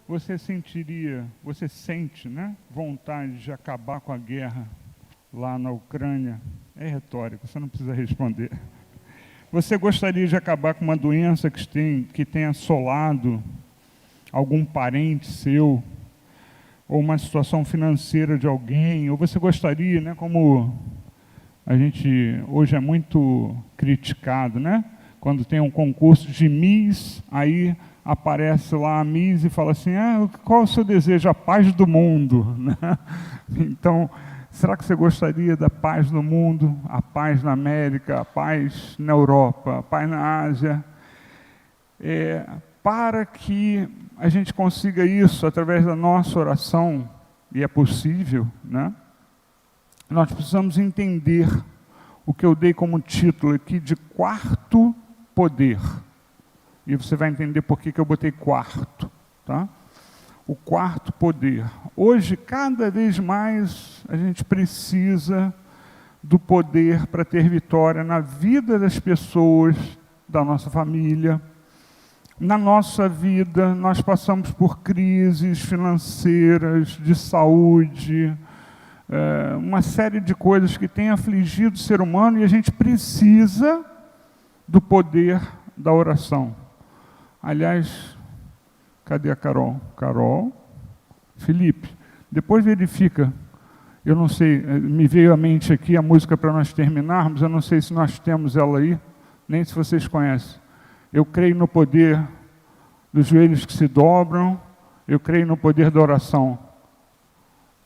você sente, né, vontade de acabar com a guerra lá na Ucrânia? É retórico, você não precisa responder. Você gostaria de acabar com uma doença que tenha assolado algum parente seu? Ou uma situação financeira de alguém? Ou você gostaria, né, como a gente hoje é muito criticado, né? Quando tem um concurso de Miss, aí aparece lá a Miss e fala assim, qual é o seu desejo? A paz do mundo, né? Então, será que você gostaria da paz no mundo, a paz na América, a paz na Europa, a paz na Ásia? Para que a gente consiga isso através da nossa oração, e é possível, né? Nós precisamos entender o que eu dei como título aqui de quarto poder. E você vai entender por que eu botei quarto, tá? O quarto poder. Hoje, cada vez mais, a gente precisa do poder para ter vitória na vida das pessoas, da nossa família. Na nossa vida, nós passamos por crises financeiras, de saúde, uma série de coisas que têm afligido o ser humano, e a gente precisa do poder da oração. Aliás, cadê a Carol? Carol, Felipe, depois verifica. Eu não sei, me veio à mente aqui a música para nós terminarmos, eu não sei se nós temos ela aí, nem se vocês conhecem. Eu creio no poder dos joelhos que se dobram, eu creio no poder da oração.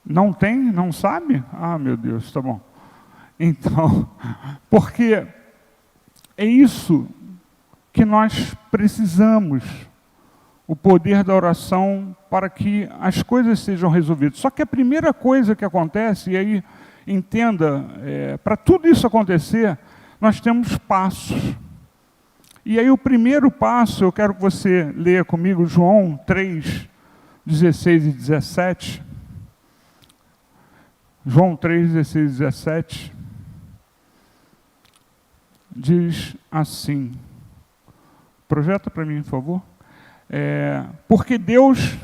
Não tem? Não sabe? Ah, meu Deus, tá bom. Então, porque é isso que nós precisamos, o poder da oração para que as coisas sejam resolvidas. Só que a primeira coisa que acontece, e aí entenda, para tudo isso acontecer, nós temos passos. E aí o primeiro passo, eu quero que você leia comigo João 3, 16 e 17. João 3, 16 e 17. Diz assim. Projeta para mim, por favor. Porque Deus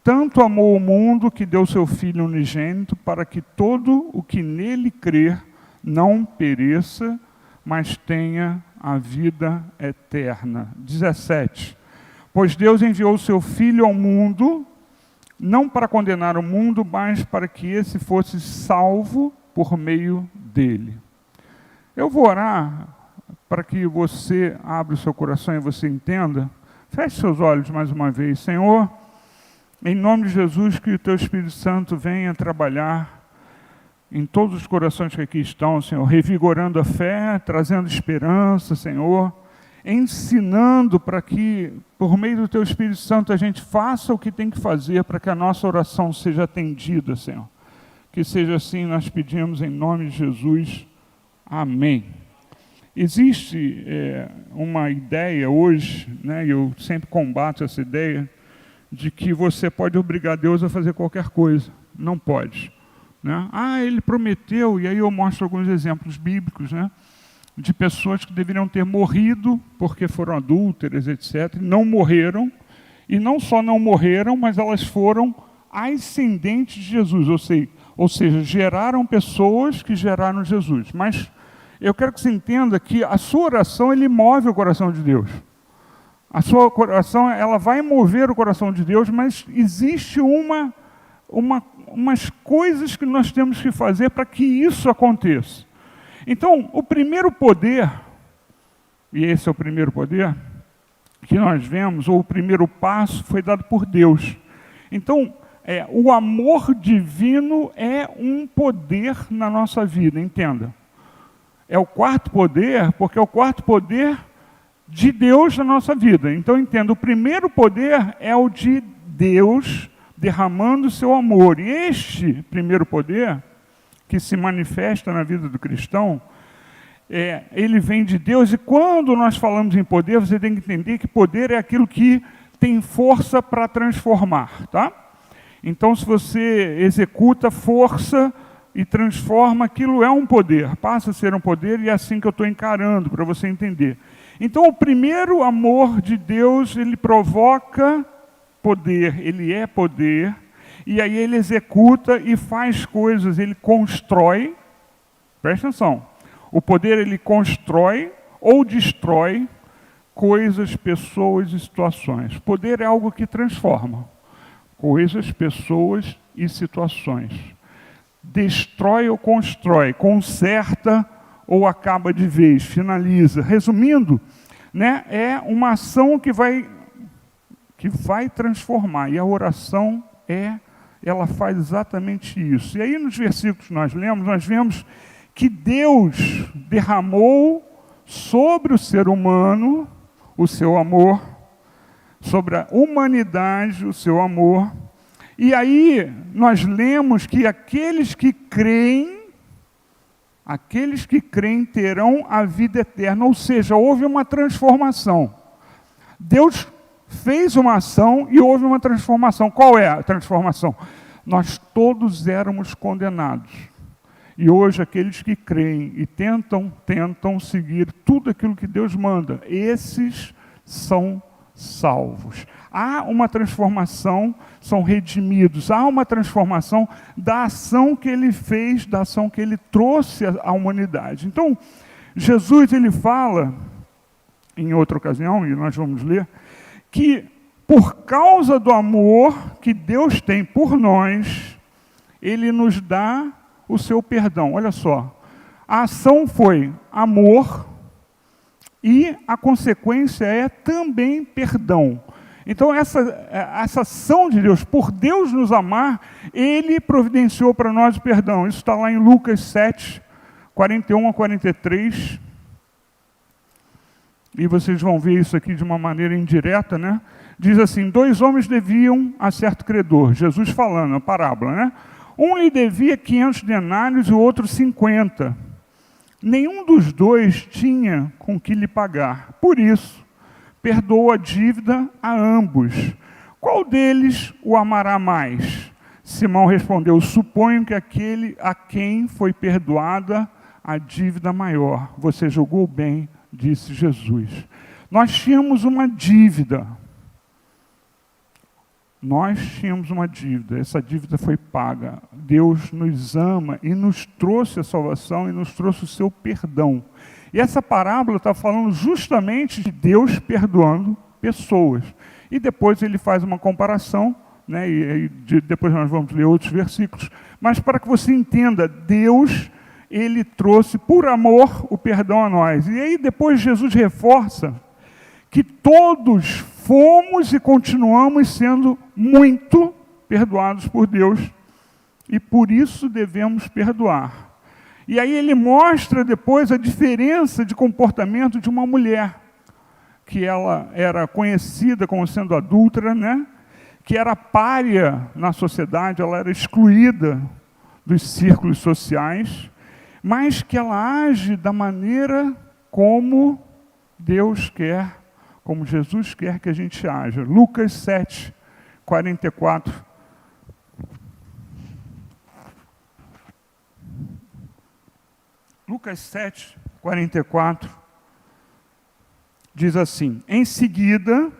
tanto amou o mundo que deu seu Filho unigênito para que todo o que nele crer não pereça, mas tenha a vida eterna. 17. Pois Deus enviou o seu Filho ao mundo, não para condenar o mundo, mas para que esse fosse salvo por meio dele. Eu vou orar para que você abra o seu coração e você entenda. Feche seus olhos mais uma vez. Senhor, em nome de Jesus, que o Teu Espírito Santo venha trabalhar em todos os corações que aqui estão, Senhor, revigorando a fé, trazendo esperança, Senhor, ensinando para que, por meio do Teu Espírito Santo, a gente faça o que tem que fazer para que a nossa oração seja atendida, Senhor. Que seja assim, nós pedimos em nome de Jesus. Amém. Existe uma ideia hoje, né, e eu sempre combato essa ideia, de que você pode obrigar Deus a fazer qualquer coisa. Não pode. Né? Ele prometeu, e aí eu mostro alguns exemplos bíblicos, né, de pessoas que deveriam ter morrido porque foram adúlteras, etc., não morreram, e não só não morreram, mas elas foram ascendentes de Jesus, ou seja, geraram pessoas que geraram Jesus. Mas eu quero que você entenda que a sua oração, ele move o coração de Deus. A sua oração, ela vai mover o coração de Deus, mas existe umas coisas que nós temos que fazer para que isso aconteça. Então, o primeiro poder, e esse é o primeiro poder que nós vemos, ou o primeiro passo, foi dado por Deus. Então, o amor divino é um poder na nossa vida, entenda. É o quarto poder, porque é o quarto poder de Deus na nossa vida. Então, entenda, o primeiro poder é o de Deus derramando o seu amor. E este primeiro poder, que se manifesta na vida do cristão, ele vem de Deus. E quando nós falamos em poder, você tem que entender que poder é aquilo que tem força para transformar, tá? Então, se você executa força e transforma, aquilo é um poder, passa a ser um poder, e é assim que eu estou encarando, para você entender. Então, o primeiro amor de Deus, ele provoca poder, ele é poder, e aí ele executa e faz coisas, ele constrói, presta atenção, o poder ele constrói ou destrói coisas, pessoas e situações. Poder é algo que transforma coisas, pessoas e situações. Destrói ou constrói, conserta ou acaba de vez, finaliza. Resumindo, né, é uma ação que vai transformar, e a oração ela faz exatamente isso. E aí nos versículos que nós lemos, nós vemos que Deus derramou sobre o ser humano o seu amor, sobre a humanidade o seu amor, e aí nós lemos que aqueles que creem terão a vida eterna, ou seja, houve uma transformação. Deus fez uma ação e houve uma transformação. Qual é a transformação? Nós todos éramos condenados. E hoje aqueles que creem e tentam seguir tudo aquilo que Deus manda, esses são salvos. Há uma transformação, são redimidos. Há uma transformação da ação que ele fez, da ação que ele trouxe à humanidade. Então, Jesus ele fala, em outra ocasião, e nós vamos ler, que por causa do amor que Deus tem por nós, ele nos dá o seu perdão. Olha só, a ação foi amor e a consequência é também perdão. Então essa ação de Deus, por Deus nos amar, ele providenciou para nós o perdão. Isso está lá em Lucas 7, 41 a 43. E vocês vão ver isso aqui de uma maneira indireta, né? Diz assim: 2 homens deviam a certo credor. Jesus falando, a parábola, né? Um lhe devia 500 denários e o outro 50. Nenhum dos dois tinha com que lhe pagar. Por isso, perdoou a dívida a ambos. Qual deles o amará mais? Simão respondeu: suponho que aquele a quem foi perdoada a dívida maior. Você julgou bem, disse Jesus. Nós tínhamos uma dívida. Essa dívida foi paga. Deus nos ama e nos trouxe a salvação e nos trouxe o seu perdão. E essa parábola está falando justamente de Deus perdoando pessoas. E depois ele faz uma comparação, né, depois nós vamos ler outros versículos, mas para que você entenda, Deus, ele trouxe por amor o perdão a nós. E aí depois Jesus reforça que todos fomos e continuamos sendo muito perdoados por Deus, e por isso devemos perdoar. E aí ele mostra depois a diferença de comportamento de uma mulher, que ela era conhecida como sendo adúltera, né? Que era pária na sociedade, ela era excluída dos círculos sociais, mas que ela age da maneira como Deus quer, como Jesus quer que a gente haja. Lucas 7, 44. Lucas 7, 44, diz assim: em seguida,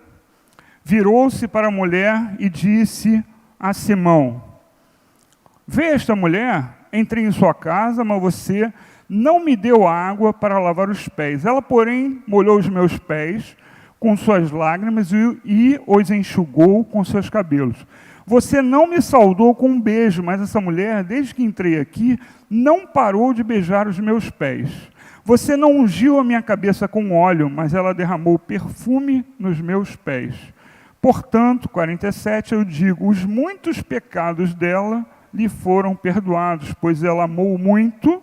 virou-se para a mulher e disse a Simão: vê esta mulher, entrei em sua casa, mas você não me deu água para lavar os pés. Ela, porém, molhou os meus pés com suas lágrimas e os enxugou com seus cabelos. Você não me saudou com um beijo, mas essa mulher, desde que entrei aqui, não parou de beijar os meus pés. Você não ungiu a minha cabeça com óleo, mas ela derramou perfume nos meus pés. Portanto, 47, eu digo, os muitos pecados dela lhe foram perdoados, pois ela amou muito,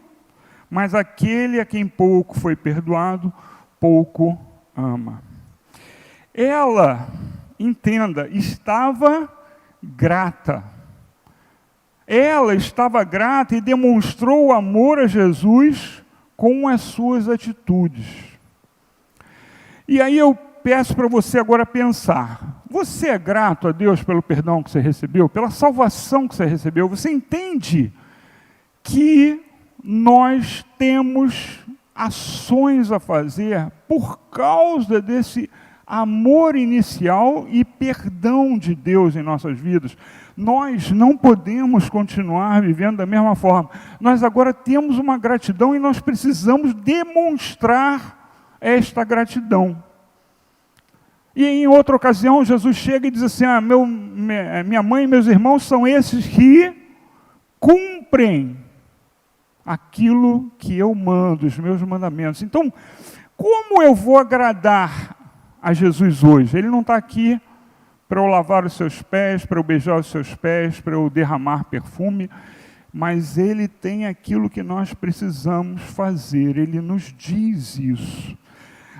mas aquele a quem pouco foi perdoado, pouco ama. Ela, entenda, estava grata. Ela estava grata e demonstrou amor a Jesus com as suas atitudes. E aí eu peço para você agora pensar: você é grato a Deus pelo perdão que você recebeu, pela salvação que você recebeu? Você entende que nós temos ações a fazer por causa desse amor inicial e perdão de Deus em nossas vidas. Nós não podemos continuar vivendo da mesma forma. Nós agora temos uma gratidão e nós precisamos demonstrar esta gratidão. E em outra ocasião, Jesus chega e diz assim, minha mãe e meus irmãos são esses que cumprem aquilo que eu mando, os meus mandamentos. Então, como eu vou agradar a Jesus hoje? Ele não está aqui para eu lavar os seus pés, para eu beijar os seus pés, para eu derramar perfume, mas Ele tem aquilo que nós precisamos fazer, Ele nos diz isso.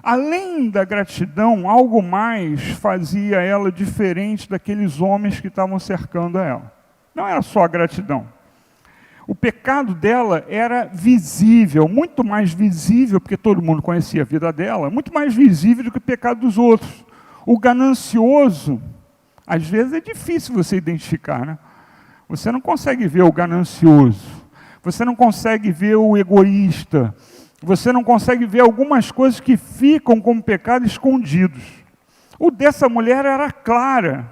Além da gratidão, algo mais fazia ela diferente daqueles homens que estavam cercando ela. Não era só a gratidão. O pecado dela era visível, muito mais visível, porque todo mundo conhecia a vida dela, muito mais visível do que o pecado dos outros. O ganancioso, às vezes é difícil você identificar, né? Você não consegue ver o ganancioso, você não consegue ver o egoísta, você não consegue ver algumas coisas que ficam como pecado escondidos. O dessa mulher era clara,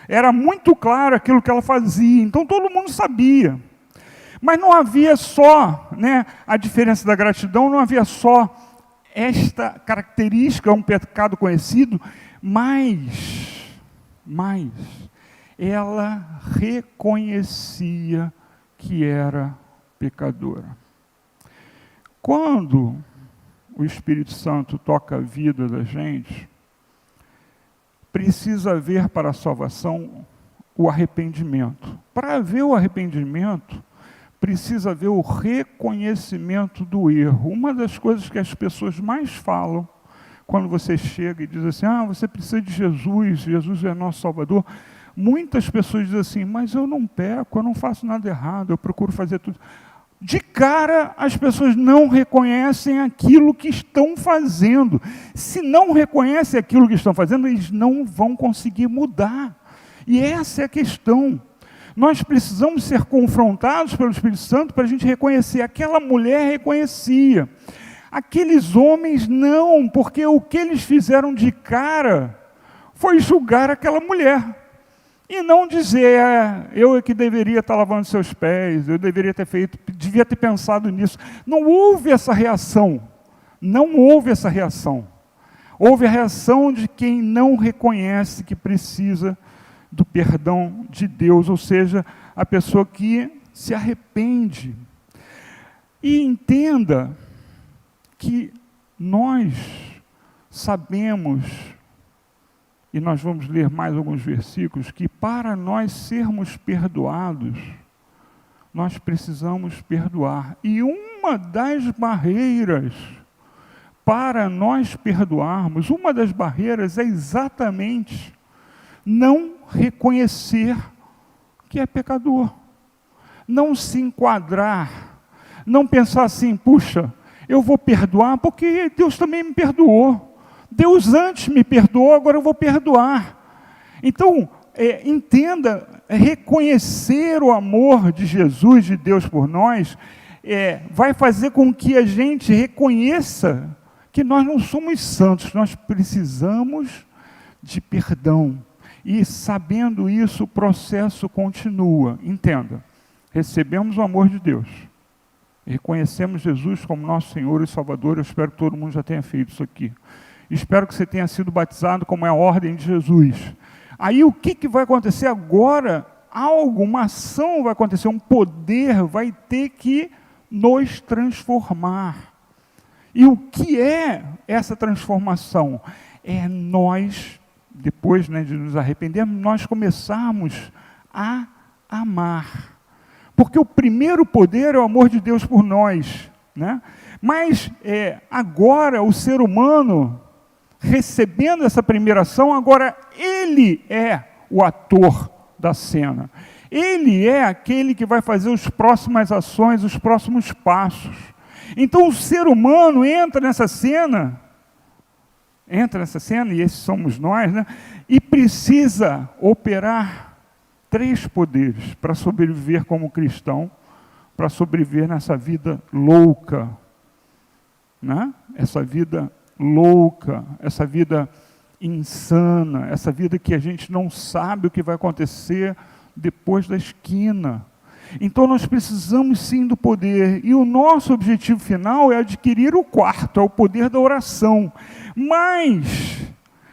era muito claro aquilo que ela fazia, então todo mundo sabia. Mas não havia só, a diferença da gratidão, não havia só esta característica, um pecado conhecido, mas ela reconhecia que era pecadora. Quando o Espírito Santo toca a vida da gente, precisa haver para a salvação o arrependimento. Para haver o arrependimento, precisa haver o reconhecimento do erro. Uma das coisas que as pessoas mais falam, quando você chega e diz assim, você precisa de Jesus, Jesus é nosso Salvador. Muitas pessoas dizem assim, mas eu não peco, eu não faço nada errado, eu procuro fazer tudo. De cara, as pessoas não reconhecem aquilo que estão fazendo. Se não reconhecem aquilo que estão fazendo, eles não vão conseguir mudar. E essa é a questão. Nós precisamos ser confrontados pelo Espírito Santo para a gente reconhecer. Aquela mulher reconhecia. Aqueles homens não, porque o que eles fizeram de cara foi julgar aquela mulher. E não dizer, eu é que deveria estar lavando seus pés, eu devia ter pensado nisso. Não houve essa reação. Não houve essa reação. Houve a reação de quem não reconhece que precisa do perdão de Deus, ou seja, a pessoa que se arrepende. E entenda que nós sabemos, e nós vamos ler mais alguns versículos, que para nós sermos perdoados, nós precisamos perdoar. E uma das barreiras para nós perdoarmos, uma das barreiras é exatamente não reconhecer que é pecador. Não se enquadrar, não pensar assim, puxa, eu vou perdoar porque Deus também me perdoou. Deus antes me perdoou, agora eu vou perdoar. Então, entenda, reconhecer o amor de Jesus, de Deus por nós, vai fazer com que a gente reconheça que nós não somos santos, nós precisamos de perdão. E sabendo isso, o processo continua. Entenda, recebemos o amor de Deus, reconhecemos Jesus como nosso Senhor e Salvador. Eu espero que todo mundo já tenha feito isso aqui. Espero que você tenha sido batizado como é a ordem de Jesus. Aí o que vai acontecer agora? Uma ação vai acontecer, um poder vai ter que nos transformar. E o que é essa transformação? É nós, depois de nos arrependermos, nós começarmos a amar. Porque o primeiro poder é o amor de Deus por nós, né? Mas agora o ser humano, recebendo essa primeira ação, agora ele é o ator da cena. Ele é aquele que vai fazer as próximas ações, os próximos passos. Então o ser humano entra nessa cena, e esses somos nós, né? E precisa operar 3 poderes para sobreviver como cristão, para sobreviver nessa vida louca, né? Essa vida louca, essa vida insana, essa vida que a gente não sabe o que vai acontecer depois da esquina. Então nós precisamos sim do poder, e o nosso objetivo final é adquirir o quarto, é o poder da oração. Mas,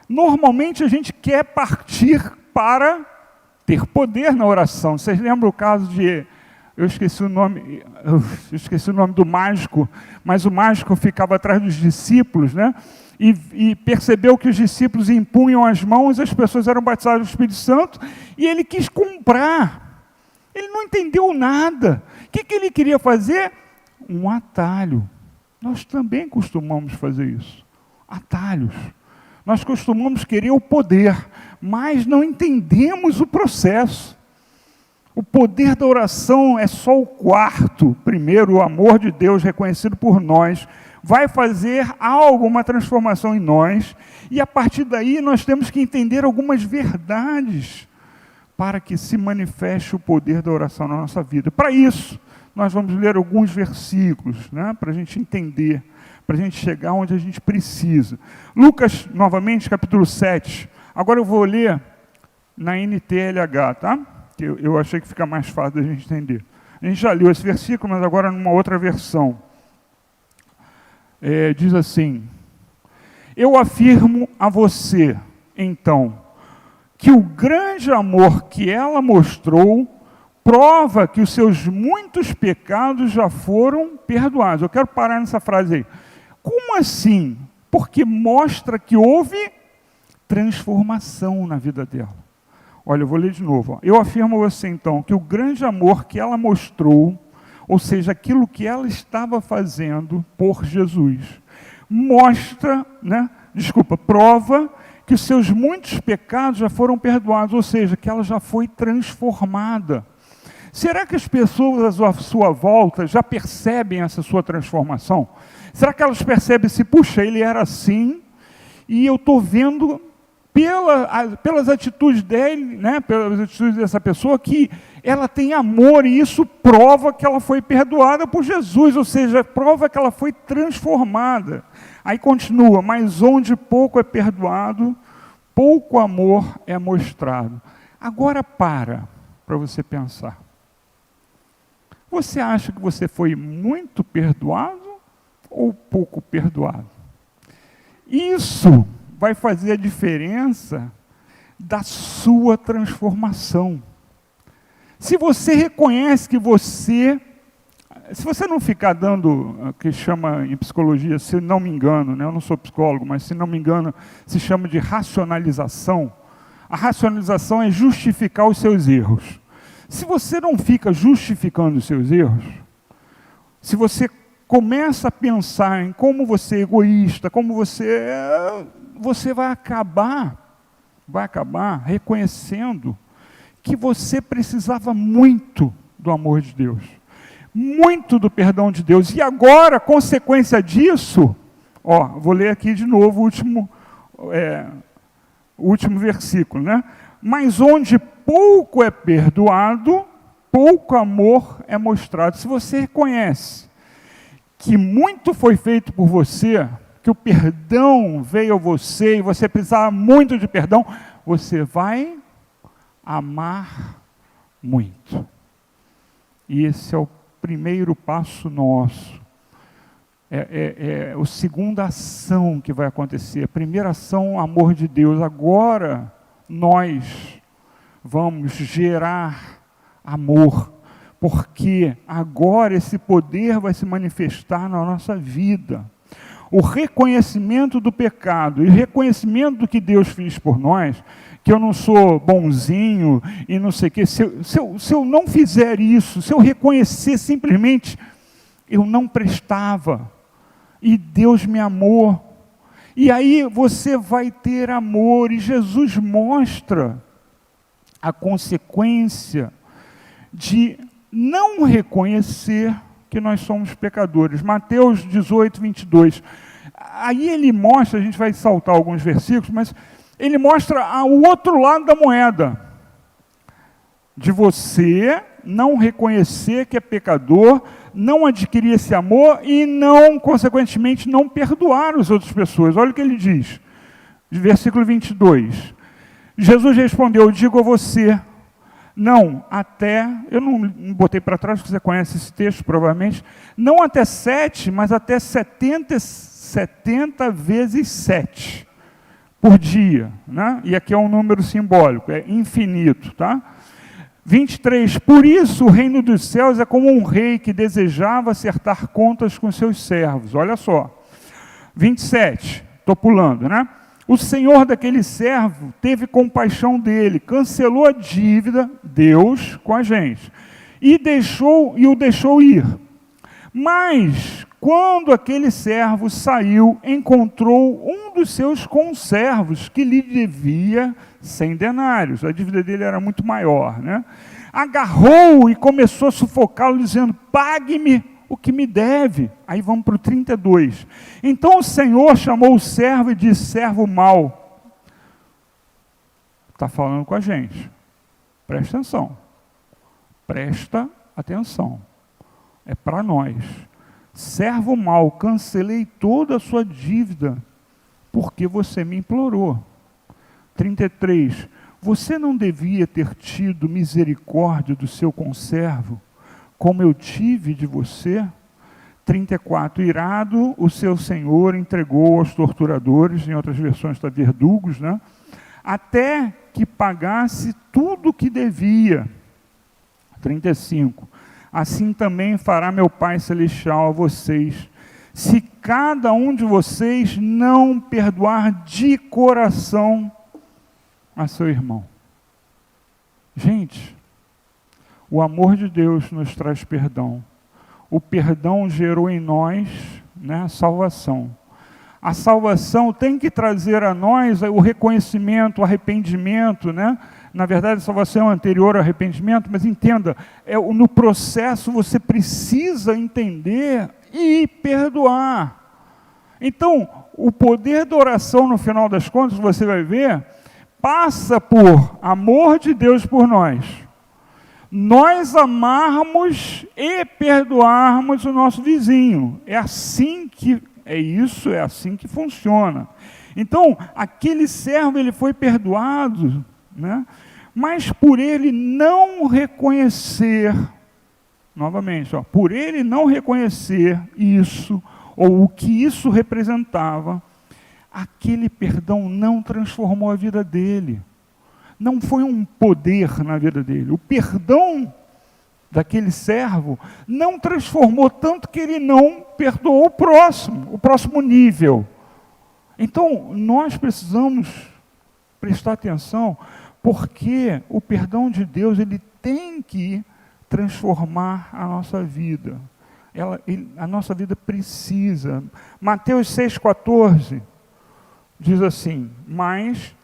normalmente a gente quer partir para ter poder na oração. Vocês lembram o caso de, eu esqueci o nome do mágico, mas o mágico ficava atrás dos discípulos, né? E percebeu que os discípulos impunham as mãos, as pessoas eram batizadas no Espírito Santo, e ele quis comprar. Ele não entendeu nada. O que ele queria fazer? Um atalho. Nós também costumamos fazer isso. Atalhos. Nós costumamos querer o poder, mas não entendemos o processo. O poder da oração é só o quarto. Primeiro, o amor de Deus reconhecido por nós vai fazer algo, uma transformação em nós, e a partir daí nós temos que entender algumas verdades para que se manifeste o poder da oração na nossa vida. Para isso, nós vamos ler alguns versículos, né, para a gente entender, para a gente chegar onde a gente precisa. Lucas, novamente, capítulo 7. Agora eu vou ler na NTLH, tá? Que eu achei que fica mais fácil da gente entender. A gente já leu esse versículo, mas agora numa outra versão. Diz assim: eu afirmo a você, então, que o grande amor que ela mostrou prova que os seus muitos pecados já foram perdoados. Eu quero parar nessa frase aí. Como assim? Porque mostra que houve transformação na vida dela. Olha, eu vou ler de novo. Eu afirmo a você, então, que o grande amor que ela mostrou, ou seja, aquilo que ela estava fazendo por Jesus, prova que os seus muitos pecados já foram perdoados, ou seja, que ela já foi transformada. Será que as pessoas à sua volta já percebem essa sua transformação? Será que elas percebem se, puxa, ele era assim, e eu estou vendo pelas atitudes dele, né, pelas atitudes dessa pessoa, que ela tem amor, e isso prova que ela foi perdoada por Jesus, ou seja, prova que ela foi transformada. Aí continua, mas onde pouco é perdoado, pouco amor é mostrado. Agora para você pensar. Você acha que você foi muito perdoado ou pouco perdoado? Isso vai fazer a diferença da sua transformação. Se você reconhece que se você não ficar dando, o que chama em psicologia, se não me engano, né, eu não sou psicólogo, mas se não me engano, se chama de racionalização. A racionalização é justificar os seus erros. Se você não fica justificando os seus erros, se você começa a pensar em como você é egoísta, como você vai acabar reconhecendo que você precisava muito do amor de Deus, muito do perdão de Deus. E agora, consequência disso, vou ler aqui de novo o último versículo, né? Mas onde pouco é perdoado, pouco amor é mostrado. Se você reconhece que muito foi feito por você, que o perdão veio a você e você precisava muito de perdão, você vai amar muito. E esse é o primeiro passo nosso. É a segunda ação que vai acontecer. A primeira ação, amor de Deus. Agora, nós vamos gerar amor, porque agora esse poder vai se manifestar na nossa vida. O reconhecimento do pecado e o reconhecimento do que Deus fez por nós, que eu não sou bonzinho e não sei o quê, se eu não fizer isso, se eu reconhecer simplesmente, eu não prestava, e Deus me amou, e aí você vai ter amor, e Jesus mostra a consequência de não reconhecer que nós somos pecadores. Mateus 18, 22. Aí ele mostra, a gente vai saltar alguns versículos, mas ele mostra o outro lado da moeda. De você não reconhecer que é pecador, não adquirir esse amor e não, consequentemente, não perdoar as outras pessoas. Olha o que ele diz. versículo 22. Jesus respondeu, digo a você, não até, eu não botei para trás, porque você conhece esse texto provavelmente, não até 7, mas até 70 vezes 7 por dia, né? E aqui é um número simbólico, é infinito, tá? 23, por isso o reino dos céus é como um rei que desejava acertar contas com seus servos, olha só. 27, estou pulando, né? O senhor daquele servo teve compaixão dele, cancelou a dívida, Deus, com a gente, e o deixou ir. Mas, quando aquele servo saiu, encontrou um dos seus conservos que lhe devia 100 denários. A dívida dele era muito maior, né? Agarrou-o e começou a sufocá-lo, dizendo, pague-me o que me deve. Aí vamos para o 32. Então o Senhor chamou o servo e disse, servo mau. Está falando com a gente. Presta atenção. Presta atenção. É para nós. Servo mau, cancelei toda a sua dívida, porque você me implorou. 33. Você não devia ter tido misericórdia do seu conservo, como eu tive de você? 34, irado, o seu senhor entregou aos torturadores, em outras versões está verdugos, né? Até que pagasse tudo o que devia. 35, assim também fará meu Pai Celestial a vocês, se cada um de vocês não perdoar de coração a seu irmão. Gente, o amor de Deus nos traz perdão. O perdão gerou em nós, né, a salvação. A salvação tem que trazer a nós o reconhecimento, o arrependimento, né? Na verdade, a salvação é anterior ao arrependimento, mas entenda, no processo você precisa entender e perdoar. Então, o poder da oração, no final das contas, você vai ver, passa por amor de Deus por nós. Nós amarmos e perdoarmos o nosso vizinho. É assim que funciona. Então, aquele servo, ele foi perdoado, né? Mas por ele não reconhecer, novamente, por ele não reconhecer isso, ou o que isso representava, aquele perdão não transformou a vida dele. Não foi um poder na vida dele. O perdão daquele servo não transformou tanto que ele não perdoou o próximo nível. Então, nós precisamos prestar atenção, porque o perdão de Deus, ele tem que transformar a nossa vida. A nossa vida precisa. Mateus 6,14 diz assim, mas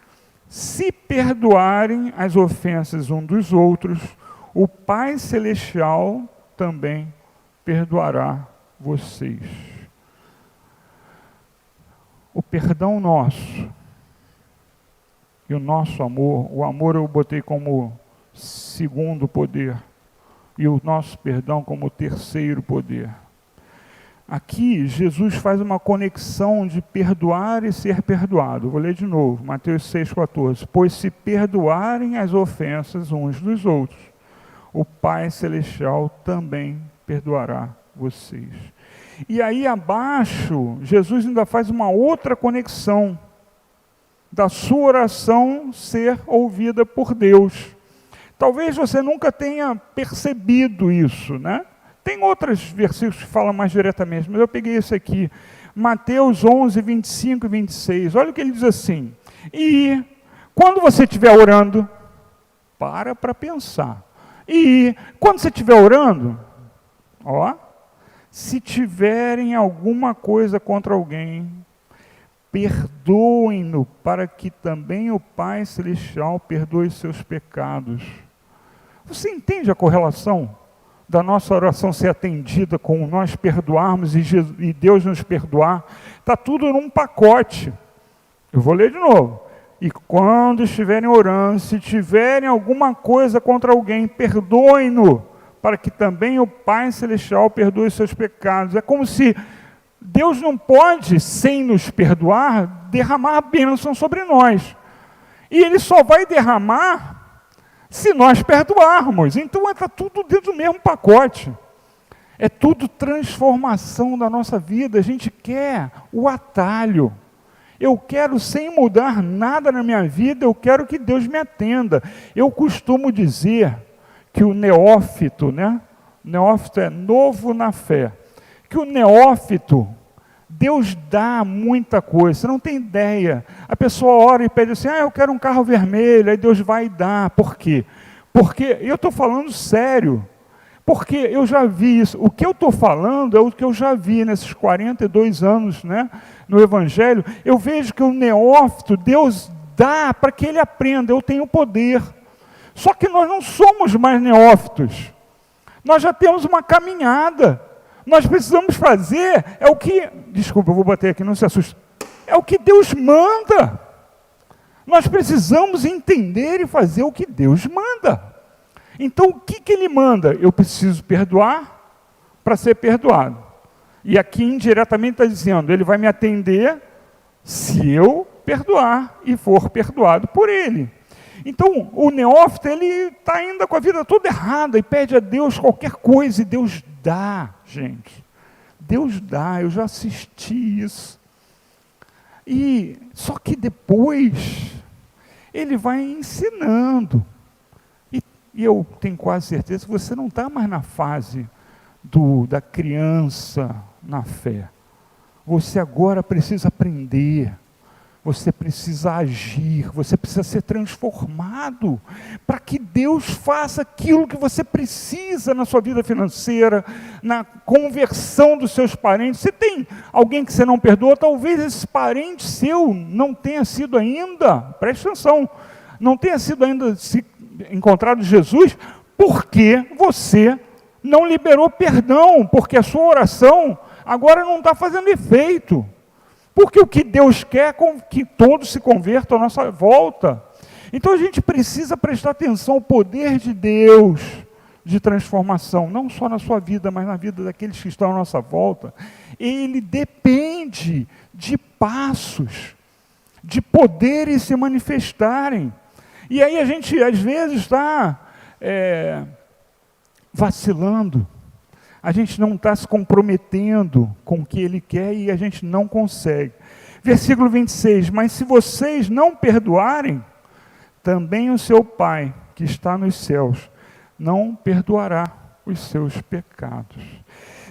se perdoarem as ofensas uns dos outros, o Pai Celestial também perdoará vocês. O perdão nosso e o nosso amor, o amor eu botei como segundo poder e o nosso perdão como terceiro poder. Aqui, Jesus faz uma conexão de perdoar e ser perdoado. Vou ler de novo, Mateus 6,14. Pois se perdoarem as ofensas uns dos outros, o Pai Celestial também perdoará vocês. E aí abaixo, Jesus ainda faz uma outra conexão da sua oração ser ouvida por Deus. Talvez você nunca tenha percebido isso, né? Tem outros versículos que falam mais diretamente, mas eu peguei esse aqui, Mateus 11, 25 e 26. Olha o que ele diz assim, e quando você estiver orando, para pensar. E quando você estiver orando, se tiverem alguma coisa contra alguém, perdoem-no, para que também o Pai Celestial perdoe seus pecados. Você entende a correlação da nossa oração ser atendida com nós perdoarmos e Deus nos perdoar? Está tudo num pacote. Eu vou ler de novo. E quando estiverem orando, se tiverem alguma coisa contra alguém, perdoem-no, para que também o Pai Celestial perdoe seus pecados. É como se Deus não pode, sem nos perdoar, derramar a bênção sobre nós. E Ele só vai derramar se nós perdoarmos. Então está tudo dentro do mesmo pacote. É tudo transformação da nossa vida. A gente quer o atalho. Eu quero, sem mudar nada na minha vida, eu quero que Deus me atenda. Eu costumo dizer que o neófito, né? Neófito é novo na fé. Que o neófito, Deus dá muita coisa, você não tem ideia. A pessoa ora e pede assim, eu quero um carro vermelho, aí Deus vai dar. Por quê? Porque, eu estou falando sério, porque eu já vi isso. O que eu estou falando é o que eu já vi nesses 42 anos, né, no Evangelho. Eu vejo que o neófito, Deus dá para que ele aprenda, eu tenho poder. Só que nós não somos mais neófitos. Nós já temos uma caminhada. Nós precisamos fazer, desculpa, eu vou bater aqui, não se assuste. É o que Deus manda. Nós precisamos entender e fazer o que Deus manda. Então, o que Ele manda? Eu preciso perdoar para ser perdoado. E aqui, indiretamente, está dizendo, Ele vai me atender se eu perdoar e for perdoado por Ele. Então, o neófito, ele está ainda com a vida toda errada e pede a Deus qualquer coisa, e Deus dá, gente. Deus dá, eu já assisti isso. E só que depois, ele vai ensinando. E eu tenho quase certeza que você não está mais na fase da criança na fé. Você agora precisa aprender. Você precisa agir, você precisa ser transformado para que Deus faça aquilo que você precisa na sua vida financeira, na conversão dos seus parentes. Você tem alguém que você não perdoa, talvez esse parente seu não tenha sido ainda, preste atenção, não tenha sido ainda encontrado Jesus, porque você não liberou perdão, porque a sua oração agora não está fazendo efeito. Porque o que Deus quer é que todos se convertam à nossa volta. Então a gente precisa prestar atenção ao poder de Deus de transformação, não só na sua vida, mas na vida daqueles que estão à nossa volta. Ele depende de passos, de poderes se manifestarem. E aí a gente às vezes está vacilando. A gente não está se comprometendo com o que Ele quer e a gente não consegue. Versículo 26, mas se vocês não perdoarem, também o seu Pai, que está nos céus, não perdoará os seus pecados.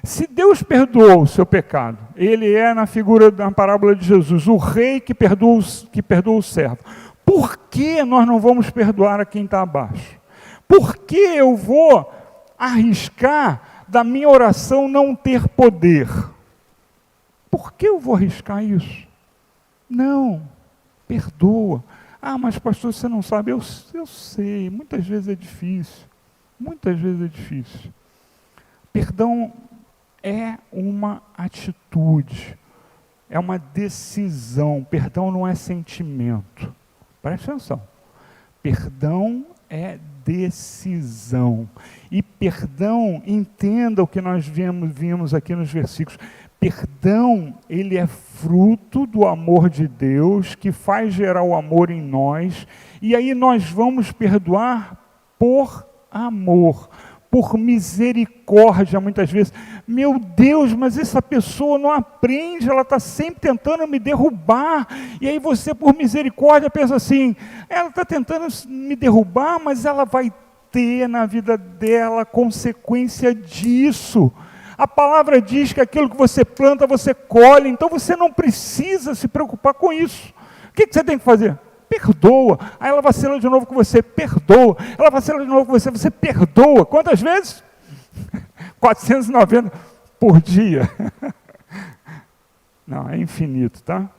Se Deus perdoou o seu pecado, Ele é, na figura da parábola de Jesus, o rei que perdoa o servo. Por que nós não vamos perdoar a quem está abaixo? Por que eu vou arriscar da minha oração não ter poder? Por que eu vou arriscar isso? Não, perdoa. Mas pastor, você não sabe. Eu sei, muitas vezes é difícil. Muitas vezes é difícil. Perdão é uma atitude, é uma decisão. Perdão não é sentimento. Preste atenção. Perdão é decisão. E perdão, entenda o que nós vimos aqui nos versículos. Perdão, ele é fruto do amor de Deus, que faz gerar o amor em nós. E aí nós vamos perdoar por amor, por misericórdia, muitas vezes. Meu Deus, mas essa pessoa não aprende, ela está sempre tentando me derrubar. E aí você, por misericórdia, pensa assim, ela está tentando me derrubar, mas ela vai ter na vida dela consequência disso. A palavra diz que aquilo que você planta, você colhe, então você não precisa se preocupar com isso. O que você tem que fazer? Perdoa. Aí ela vacila de novo com você, perdoa. Ela vacila de novo com você perdoa. Quantas vezes? 490 por dia. Não, é infinito, tá?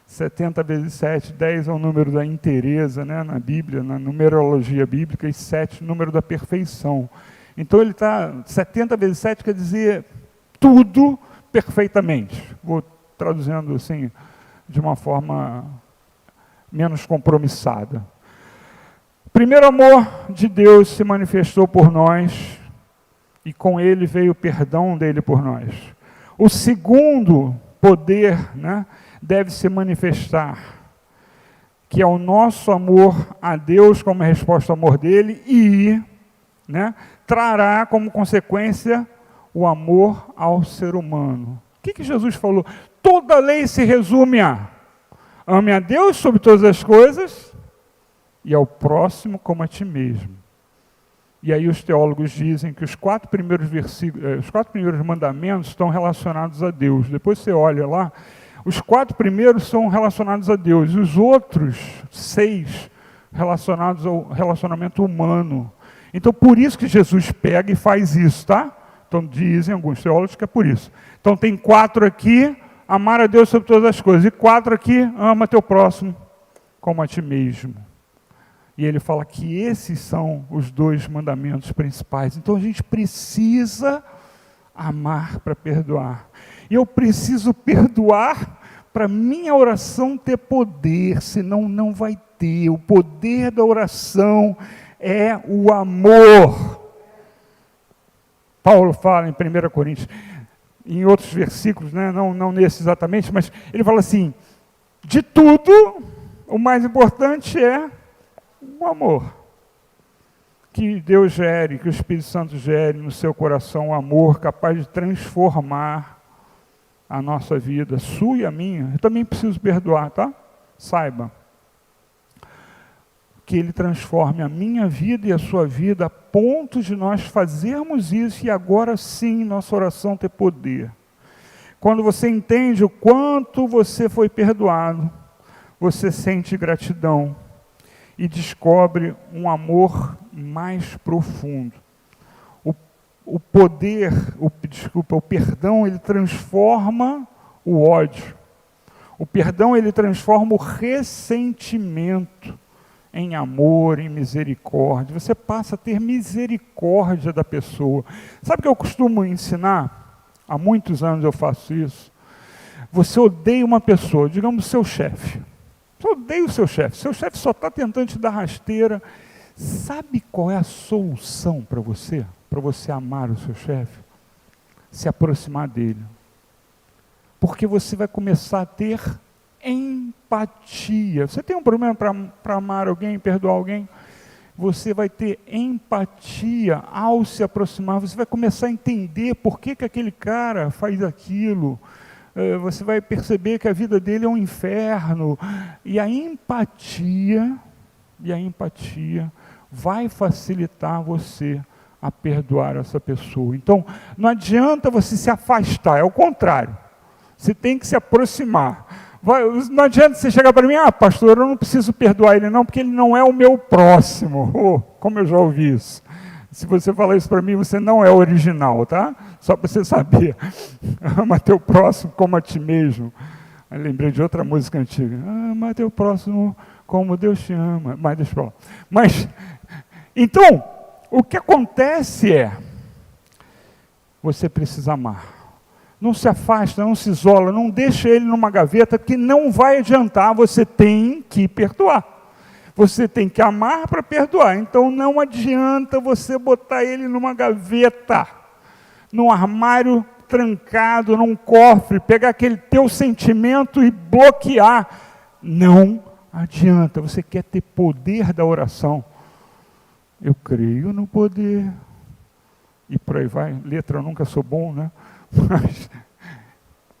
70 vezes 7, 10 é o número da inteireza, né, na Bíblia, na numerologia bíblica, e 7 é o número da perfeição. Então ele está, 70 vezes 7 quer dizer tudo perfeitamente. Vou traduzindo assim, de uma forma menos compromissada. O primeiro amor de Deus se manifestou por nós, e com ele veio o perdão dele por nós. O segundo poder, né, deve se manifestar, que é o nosso amor a Deus como resposta ao amor dele e, né, trará como consequência o amor ao ser humano. O que Jesus falou? Toda lei se resume a: ame a Deus sobre todas as coisas e ao próximo como a ti mesmo. E aí os teólogos dizem que os 4 primeiros versículos, os 4 primeiros mandamentos estão relacionados a Deus. Depois você olha lá, os 4 primeiros são relacionados a Deus, os outros 6 relacionados ao relacionamento humano. Então, por isso que Jesus pega e faz isso, tá? Então, dizem alguns teólogos que é por isso. Então, tem 4 aqui, amar a Deus sobre todas as coisas. E 4 aqui, ama teu próximo como a ti mesmo. E ele fala que esses são os 2 mandamentos principais. Então, a gente precisa amar para perdoar. E eu preciso perdoar para minha oração ter poder, senão não vai ter. O poder da oração é o amor. Paulo fala em 1 Coríntios, em outros versículos, né? não nesse exatamente, mas ele fala assim: de tudo, o mais importante é o amor. Que Deus gere, que o Espírito Santo gere no seu coração um amor capaz de transformar a nossa vida, sua e a minha. Eu também preciso perdoar, tá? Saiba. Que Ele transforme a minha vida e a sua vida a ponto de nós fazermos isso e agora sim nossa oração ter poder. Quando você entende o quanto você foi perdoado, você sente gratidão e descobre um amor mais profundo. O perdão, ele transforma o ódio. O perdão, ele transforma o ressentimento em amor, em misericórdia. Você passa a ter misericórdia da pessoa. Sabe o que eu costumo ensinar? Há muitos anos eu faço isso. Você odeia uma pessoa, digamos seu chefe. Você odeia o seu chefe. Seu chefe só está tentando te dar rasteira. Sabe qual é a solução para você? Para você amar o seu chefe? Se aproximar dele. Porque você vai começar a ter empatia. Você tem um problema para amar alguém, perdoar alguém? Você vai ter empatia ao se aproximar. Você vai começar a entender por que aquele cara faz aquilo. Você vai perceber que a vida dele é um inferno. E a empatia vai facilitar você a perdoar essa pessoa. Então, não adianta você se afastar, é o contrário. Você tem que se aproximar. Não adianta você chegar para mim: pastor, eu não preciso perdoar ele não, porque ele não é o meu próximo. Como eu já ouvi isso. Se você falar isso para mim, você não é original, tá? Só para você saber. Ama teu próximo como a ti mesmo. Eu lembrei de outra música antiga. Ama teu próximo como Deus te ama. Mas deixa eu falar. Mas, então, o que acontece é, você precisa amar. Não se afasta, não se isola, não deixa ele numa gaveta, que não vai adiantar, você tem que perdoar. Você tem que amar para perdoar. Então não adianta você botar ele numa gaveta, num armário trancado, num cofre, pegar aquele teu sentimento e bloquear. Não adianta, você quer ter poder da oração. Eu creio no poder. E por aí vai, letra eu nunca sou bom, né? Mas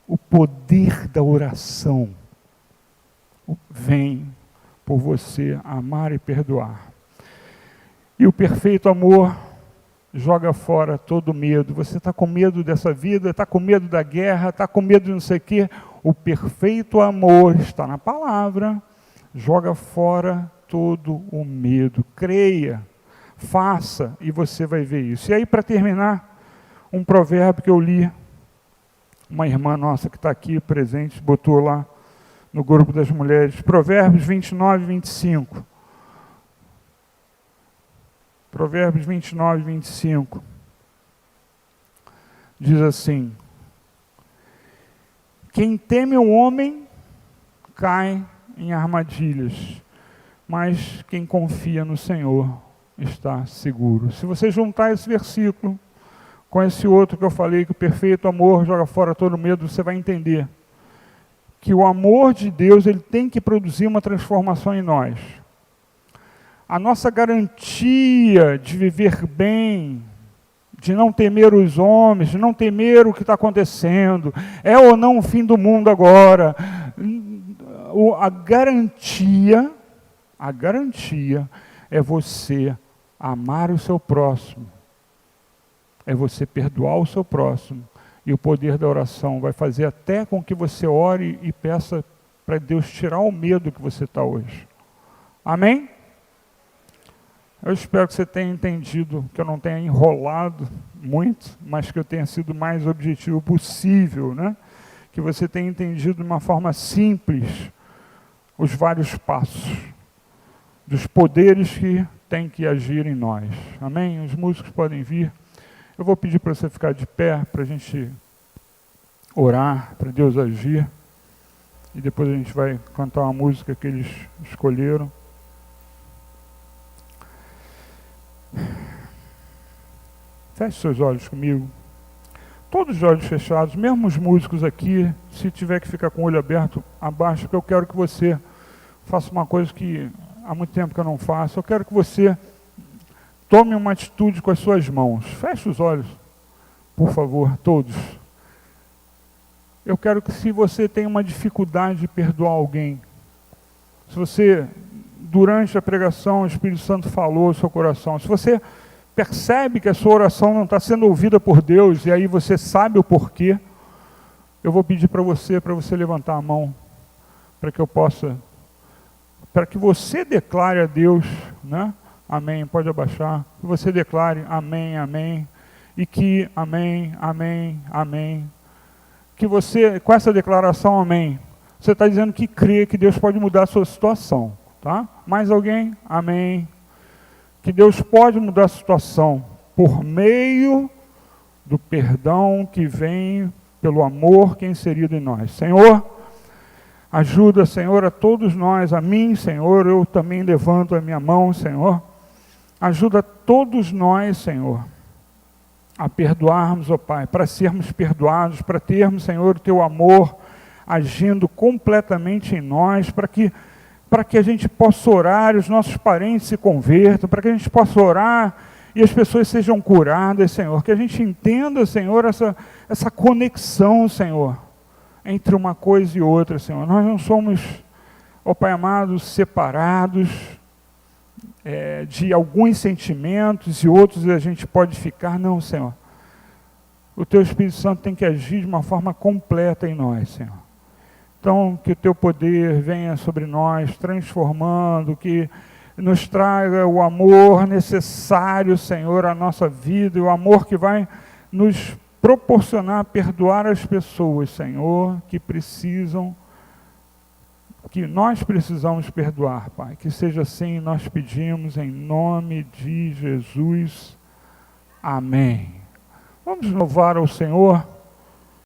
o poder da oração vem por você amar e perdoar. E o perfeito amor joga fora todo medo. Você está com medo dessa vida, está com medo da guerra, está com medo de não sei o quê. O perfeito amor está na palavra, joga fora todo o medo. Creia, faça e você vai ver isso. E aí, para terminar, um provérbio que eu li, uma irmã nossa que está aqui presente, botou lá no grupo das mulheres, Provérbios 29 e 25. Provérbios 29 e 25. Diz assim: quem teme o homem cai em armadilhas, mas quem confia no Senhor está seguro. Se você juntar esse versículo com esse outro que eu falei, que o perfeito amor joga fora todo medo, você vai entender que o amor de Deus ele tem que produzir uma transformação em nós. A nossa garantia de viver bem, de não temer os homens, de não temer o que está acontecendo, é ou não o fim do mundo agora. A garantia é você amar o seu próximo, é você perdoar o seu próximo, e o poder da oração vai fazer até com que você ore e peça para Deus tirar o medo que você está hoje. Amém? Eu espero que você tenha entendido, que eu não tenha enrolado muito, mas que eu tenha sido o mais objetivo possível, né? Que você tenha entendido de uma forma simples os vários passos dos poderes que têm que agir em nós. Amém? Os músicos podem vir. Eu vou pedir para você ficar de pé, para a gente orar, para Deus agir. E depois a gente vai cantar uma música que eles escolheram. Feche seus olhos comigo. Todos os olhos fechados, mesmo os músicos aqui, se tiver que ficar com o olho aberto, abaixa, que eu quero que você faça uma coisa que há muito tempo que eu não faço. Eu quero que você tome uma atitude com as suas mãos. Feche os olhos, por favor, todos. Eu quero que, se você tem uma dificuldade de perdoar alguém, se você, durante a pregação, o Espírito Santo falou no seu coração, se você percebe que a sua oração não está sendo ouvida por Deus, e aí você sabe o porquê, eu vou pedir para você levantar a mão, para que eu possa, para que você declare a Deus, né? Amém, pode abaixar, que você declare amém, amém, e que amém, amém, amém, que você, com essa declaração amém, você está dizendo que crê que Deus pode mudar a sua situação, tá? Mais alguém? Amém. Que Deus pode mudar a situação por meio do perdão que vem pelo amor que é inserido em nós. Senhor, ajuda, Senhor, a todos nós, a mim, Senhor, eu também levanto a minha mão, Senhor. Ajuda todos nós, Senhor, a perdoarmos, ó Pai, para sermos perdoados, para termos, Senhor, o Teu amor agindo completamente em nós, para que a gente possa orar e os nossos parentes se convertam, para que a gente possa orar e as pessoas sejam curadas, Senhor. Que a gente entenda, Senhor, essa conexão, Senhor, entre uma coisa e outra, Senhor. Nós não somos, ó Pai amado, separados de alguns sentimentos e outros a gente pode ficar. Não, Senhor. O Teu Espírito Santo tem que agir de uma forma completa em nós, Senhor. Então, que o Teu poder venha sobre nós, transformando, que nos traga o amor necessário, Senhor, à nossa vida, e o amor que vai nos proporcionar perdoar as pessoas, Senhor, que nós precisamos perdoar, Pai. Que seja assim, nós pedimos em nome de Jesus. Amém. Vamos louvar ao Senhor.